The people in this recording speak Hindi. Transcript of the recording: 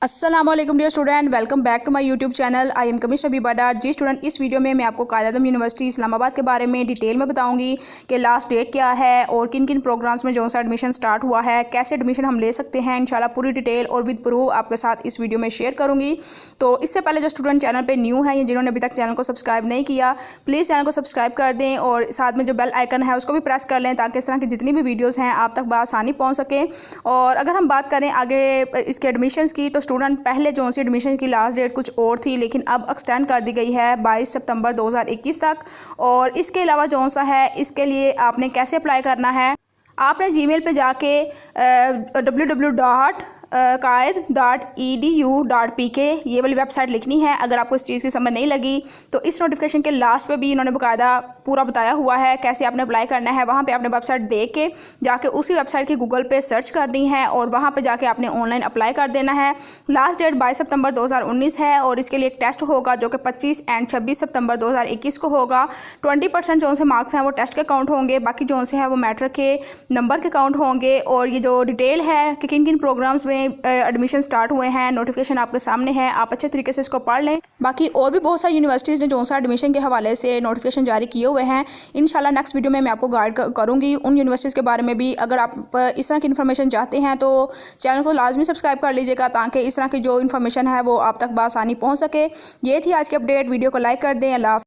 अस्सलामुअलैकुम dear student, welcome back to my YouTube channel. I am chemist Habiba. जी स्टूडेंट, इस वीडियो में मैं आपको आज़म यूनिवर्सिटी इस्लामाबाद के बारे में डिटेल में बताऊंगी कि लास्ट डेट क्या है और किन किन प्रोग्राम्स में जो सा एडमिशन स्टार्ट हुआ है, कैसे एडमिशन हम ले सकते हैं। इंशाल्लाह पूरी डिटेल और विद प्रूफ आपके साथ इस वीडियो में शेयर करूँगी। तो इससे पहले जो स्टूडेंट चैनल पर न्यू है या जिन्होंने अभी तक चैनल को सब्सक्राइब नहीं किया, प्लीज़ चैनल को सब्सक्राइब कर दें और साथ में जो बेल आइकन है उसको भी प्रेस कर लें ताकि इस तरह की जितनी भी वीडियोज़ हैं आप तक बआसानी पहुँच सके। और अगर हम बात करें आगे इसके एडमिशन्स की, तो स्टूडेंट पहले जो सी एडमिशन की लास्ट डेट कुछ और थी, लेकिन अब एक्सटेंड कर दी गई है 22 सितंबर 2021 तक। और इसके अलावा जो सा है, इसके लिए आपने कैसे अप्लाई करना है, आपने जीमेल पे जाके www.qaid.edu.pk ये वाली वेबसाइट लिखनी है। अगर आपको इस चीज़ की समझ नहीं लगी तो इस नोटिफिकेशन के लास्ट पे भी इन्होंने बाकायदा पूरा बताया हुआ है कैसे आपने अप्लाई करना है। वहाँ पे आपने वेबसाइट देख के जाके उसी वेबसाइट की गूगल पे सर्च करनी है और वहाँ पे जाके आपने ऑनलाइन अप्लाई कर देना है। लास्ट डेट 22 सितंबर 2019 है और इसके लिए एक टेस्ट होगा जो कि 25 एंड 26 सितंबर 2021 को होगा। 20% जो से मार्क्स हैं वो टेस्ट के काउंट होंगे, बाकी जो से है वो मैट्रिक के नंबर के काउंट होंगे। और ये जो डिटेल है कि किन किन प्रोग्राम्स में एडमिशन स्टार्ट हुए हैं, नोटिफिकेशन आपके सामने है, आप अच्छे तरीके से इसको पढ़ लें। बाकी और भी बहुत सारी यूनिवर्सिटीज़ ने जो सा एडमिशन के हवाले से नोटिफिकेशन जारी किए हुए हैं। इंशाल्लाह नेक्स्ट वीडियो में मैं आपको गाइड करूँगी उन यूनिवर्सिटीज़ के बारे में भी। अगर आप इस तरह की इन्फॉर्मेशन चाहते हैं तो चैनल को लाजमी सब्सक्राइब कर लीजिएगा ताकि इस तरह की जो इन्फॉर्मेशन है वो आप तक बआसानी पहुँच सके। ये थी आज की अपडेट। वीडियो को लाइक कर दें। अल्लाह।